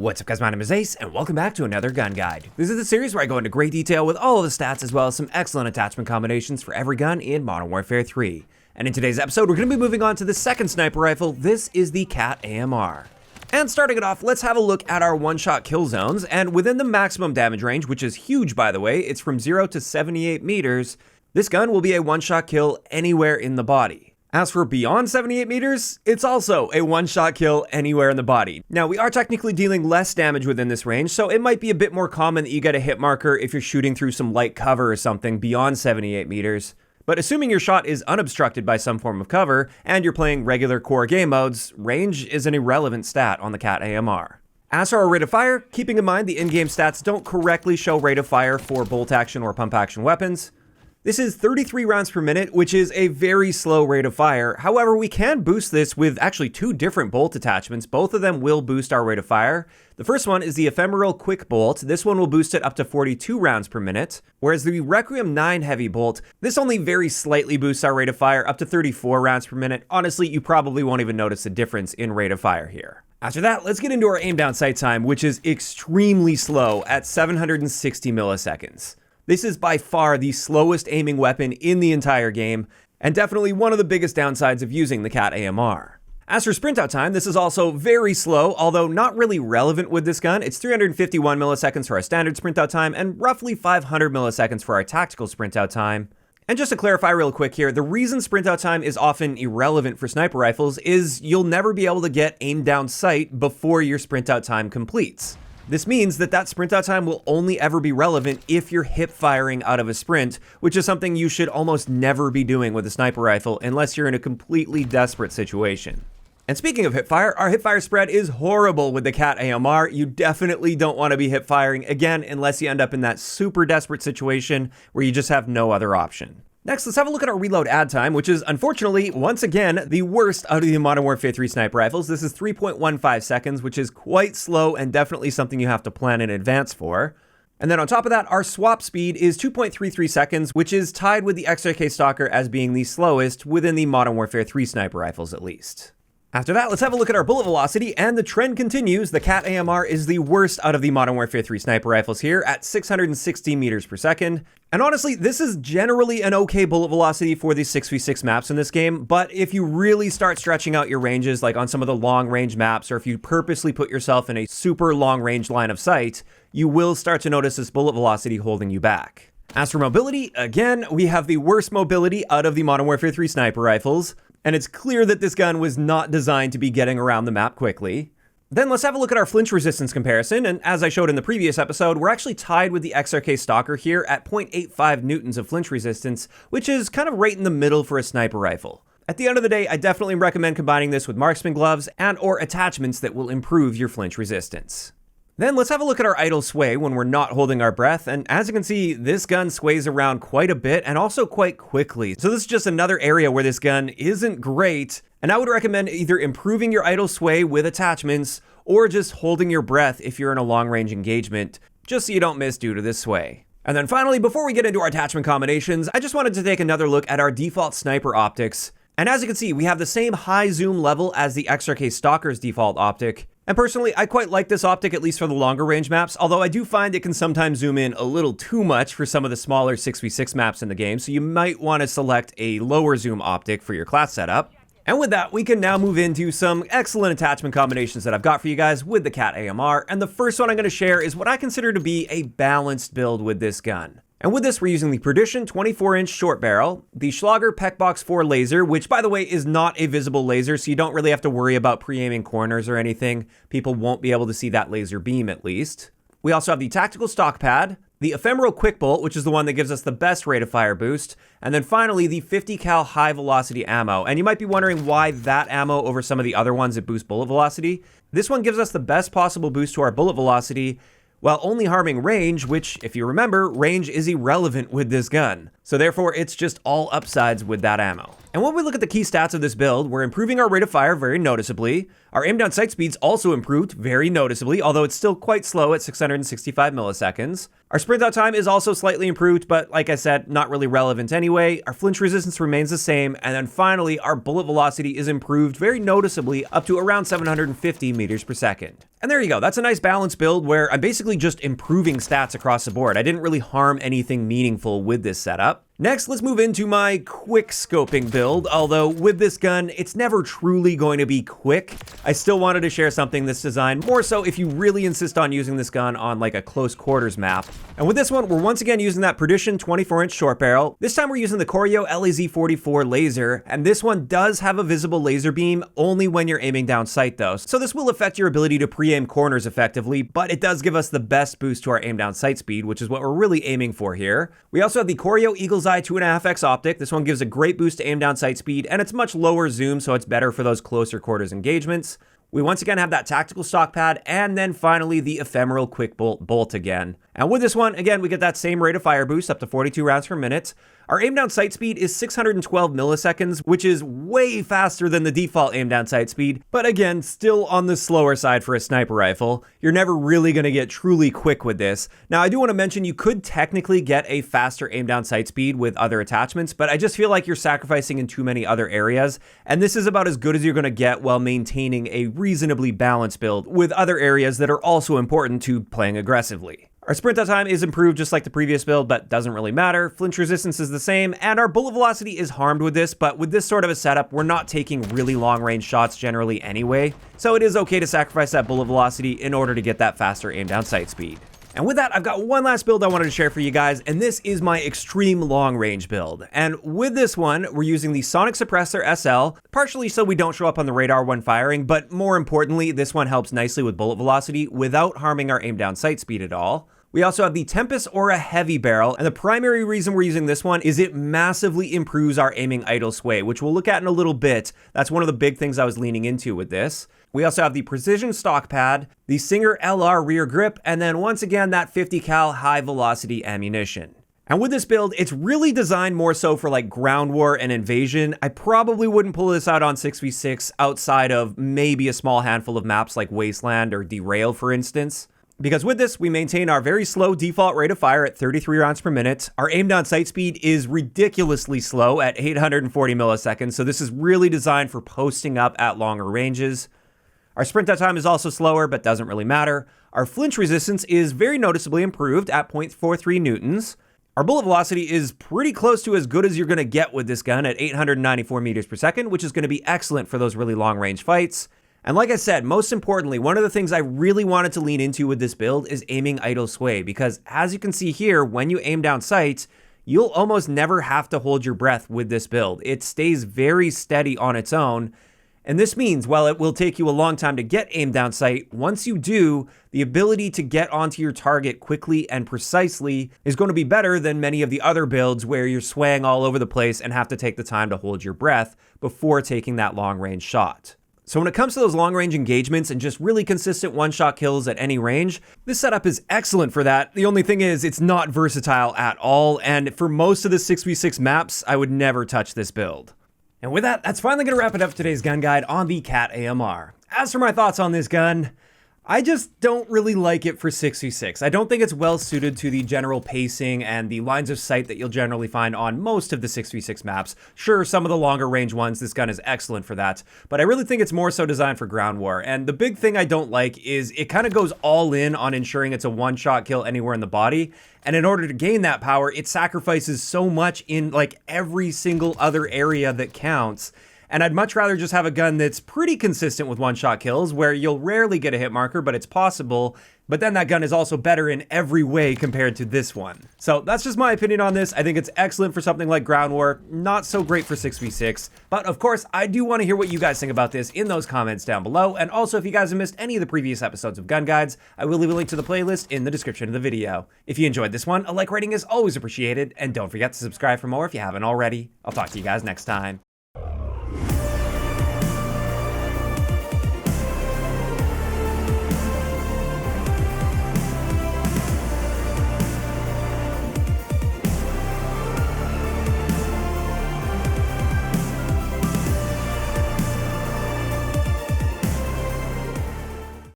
What's up guys, my name is Ace, and welcome back to another gun guide. This is the series where I go into great detail with all of the stats as well as some excellent attachment combinations for every gun in Modern Warfare 3. And in today's episode, we're going to be moving on to the second sniper rifle. This is the KATT AMR. And starting it off, let's have a look at our one-shot kill zones, and within the maximum damage range, which is huge by the way, it's from 0 to 78 meters, this gun will be a one-shot kill anywhere in the body. As for beyond 78 meters, it's also a one-shot kill anywhere in the body. Now, we are technically dealing less damage within this range, so it might be a bit more common that you get a hit marker if you're shooting through some light cover or something beyond 78 meters. But assuming your shot is unobstructed by some form of cover, and you're playing regular core game modes, range is an irrelevant stat on the KATT AMR. As for our rate of fire, keeping in mind the in-game stats don't correctly show rate of fire for bolt action or pump action weapons, this is 33 rounds per minute, which is a very slow rate of fire. However, we can boost this with actually two different bolt attachments. Both of them will boost our rate of fire. The first one is the Ephemeral Quick Bolt. This one will boost it up to 42 rounds per minute. Whereas the Requiem 9 Heavy Bolt, this only very slightly boosts our rate of fire up to 34 rounds per minute. Honestly, you probably won't even notice a difference in rate of fire here. After that, let's get into our aim down sight time, which is extremely slow at 760 milliseconds. This is by far the slowest aiming weapon in the entire game, and definitely one of the biggest downsides of using the KATT AMR. As for Sprintout time, this is also very slow, although not really relevant with this gun. It's 351 milliseconds for our standard Sprintout time, and roughly 500 milliseconds for our tactical Sprintout time. And just to clarify real quick here, the reason Sprintout time is often irrelevant for sniper rifles is you'll never be able to get aim down sight before your Sprintout time completes. This means that sprint out time will only ever be relevant if you're hip firing out of a sprint, which is something you should almost never be doing with a sniper rifle unless you're in a completely desperate situation. And speaking of hipfire, our hipfire spread is horrible with the KATT AMR. You definitely don't want to be hip firing again unless you end up in that super desperate situation where you just have no other option. Next, let's have a look at our reload add time, which is unfortunately, once again, the worst out of the Modern Warfare 3 sniper rifles. This is 3.15 seconds, which is quite slow and definitely something you have to plan in advance for. And then on top of that, our swap speed is 2.33 seconds, which is tied with the XRK Stalker as being the slowest within the Modern Warfare 3 sniper rifles at least. After that, let's have a look at our bullet velocity, and the trend continues. The KATT AMR is the worst out of the Modern Warfare 3 sniper rifles here at 660 meters per second. And honestly, this is generally an okay bullet velocity for the 6v6 maps in this game, but if you really start stretching out your ranges, like on some of the long range maps, or if you purposely put yourself in a super long range line of sight, you will start to notice this bullet velocity holding you back. As for mobility, again, we have the worst mobility out of the Modern Warfare 3 sniper rifles. And it's clear that this gun was not designed to be getting around the map quickly. Then let's have a look at our flinch resistance comparison, and as I showed in the previous episode, we're actually tied with the XRK Stalker here at 0.85 newtons of flinch resistance, which is kind of right in the middle for a sniper rifle. At the end of the day, I definitely recommend combining this with marksman gloves and or attachments that will improve your flinch resistance. Then let's have a look at our idle sway when we're not holding our breath, and as you can see, this gun sways around quite a bit and also quite quickly. So this is just another area where this gun isn't great, and I would recommend either improving your idle sway with attachments or just holding your breath if you're in a long-range engagement, just so you don't miss due to this sway. And then finally, before we get into our attachment combinations, I just wanted to take another look at our default sniper optics. And as you can see, we have the same high zoom level as the XRK Stalker's default optic. And personally, I quite like this optic, at least for the longer range maps, although I do find it can sometimes zoom in a little too much for some of the smaller 6v6 maps in the game, so you might want to select a lower zoom optic for your class setup. And with that, we can now move into some excellent attachment combinations that I've got for you guys with the KATT AMR, and the first one I'm going to share is what I consider to be a balanced build with this gun. And with this, we're using the Perdition 24-inch short barrel, the Schlager PECBOX 4 laser, which by the way is not a visible laser, so you don't really have to worry about pre-aiming corners or anything. People won't be able to see that laser beam at least. We also have the Tactical Stock Pad, the Ephemeral Quick Bolt, which is the one that gives us the best rate of fire boost, and then finally the 50 cal high velocity ammo. And you might be wondering why that ammo over some of the other ones that boost bullet velocity. This one gives us the best possible boost to our bullet velocity, while only harming range, which, if you remember, range is irrelevant with this gun. So therefore, it's just all upsides with that ammo. And when we look at the key stats of this build, we're improving our rate of fire very noticeably. Our aim down sight speeds also improved very noticeably, although it's still quite slow at 665 milliseconds. Our sprint out time is also slightly improved, but like I said, not really relevant anyway. Our flinch resistance remains the same. And then finally, our bullet velocity is improved very noticeably up to around 750 meters per second. And there you go. That's a nice balanced build where I'm basically just improving stats across the board. I didn't really harm anything meaningful with this setup. Next, let's move into my quick scoping build, although with this gun, it's never truly going to be quick. I still wanted to share something that's designed more so if you really insist on using this gun on like a close quarters map. And with this one, we're once again using that Perdition 24-inch short barrel. This time we're using the Corio LAZ-44 laser, and this one does have a visible laser beam only when you're aiming down sight though. So this will affect your ability to pre-aim corners effectively, but it does give us the best boost to our aim down sight speed, which is what we're really aiming for here. We also have the Corio Eagle's Eye 2.5x optic. This one gives a great boost to aim down sight speed, and it's much lower zoom, so it's better for those closer quarters engagements. We once again have that tactical stock pad, and then finally the ephemeral quick bolt again. And with this one, again, we get that same rate of fire boost up to 42 rounds per minute. Our aim down sight speed is 612 milliseconds, which is way faster than the default aim down sight speed, but again, still on the slower side for a sniper rifle. You're never really going to get truly quick with this. Now, I do want to mention you could technically get a faster aim down sight speed with other attachments, but I just feel like you're sacrificing in too many other areas, and this is about as good as you're going to get while maintaining a reasonably balanced build with other areas that are also important to playing aggressively. Our sprint out time is improved just like the previous build, but doesn't really matter. Flinch resistance is the same, and our bullet velocity is harmed with this, but with this sort of a setup, we're not taking really long-range shots generally anyway, so it is okay to sacrifice that bullet velocity in order to get that faster aim down sight speed. And with that, I've got one last build I wanted to share for you guys, and this is my extreme long range build. And with this one, we're using the Sonic Suppressor SL, partially so we don't show up on the radar when firing, but more importantly, this one helps nicely with bullet velocity without harming our aim down sight speed at all. We also have the Tempest Aura Heavy Barrel, and the primary reason we're using this one is it massively improves our aiming idle sway, which we'll look at in a little bit. That's one of the big things I was leaning into with this. We also have the Precision Stock Pad, the Singer LR Rear Grip, and then once again that 50 cal high velocity ammunition. And with this build, it's really designed more so for like ground war and invasion. I probably wouldn't pull this out on 6v6 outside of maybe a small handful of maps like Wasteland or Derail, for instance. Because with this, we maintain our very slow default rate of fire at 33 rounds per minute. Our aim down sight speed is ridiculously slow at 840 milliseconds, so this is really designed for posting up at longer ranges. Our sprint out time is also slower, but doesn't really matter. Our flinch resistance is very noticeably improved at 0.43 newtons. Our bullet velocity is pretty close to as good as you're going to get with this gun at 894 meters per second, which is going to be excellent for those really long range fights. And like I said, most importantly, one of the things I really wanted to lean into with this build is aiming idle sway, because as you can see here, when you aim down sight, you'll almost never have to hold your breath with this build. It stays very steady on its own. And this means while it will take you a long time to get aim down sight, once you do, the ability to get onto your target quickly and precisely is going to be better than many of the other builds where you're swaying all over the place and have to take the time to hold your breath before taking that long range shot. So when it comes to those long-range engagements and just really consistent one-shot kills at any range, this setup is excellent for that. The only thing is it's not versatile at all, and for most of the 6v6 maps, I would never touch this build. And with that, that's finally going to wrap it up for today's gun guide on the KATT AMR. As for my thoughts on this gun, I just don't really like it for 6v6. I don't think it's well suited to the general pacing and the lines of sight that you'll generally find on most of the 6v6 maps. Sure, some of the longer range ones, this gun is excellent for that, but I really think it's more so designed for ground war. And the big thing I don't like is it kind of goes all in on ensuring it's a one-shot kill anywhere in the body. And in order to gain that power, it sacrifices so much in like every single other area that counts. And I'd much rather just have a gun that's pretty consistent with one-shot kills, where you'll rarely get a hit marker, but it's possible. But then that gun is also better in every way compared to this one. So that's just my opinion on this. I think it's excellent for something like ground war, not so great for 6v6. But of course, I do want to hear what you guys think about this in those comments down below. And also, if you guys have missed any of the previous episodes of Gun Guides, I will leave a link to the playlist in the description of the video. If you enjoyed this one, a like rating is always appreciated. And don't forget to subscribe for more if you haven't already. I'll talk to you guys next time.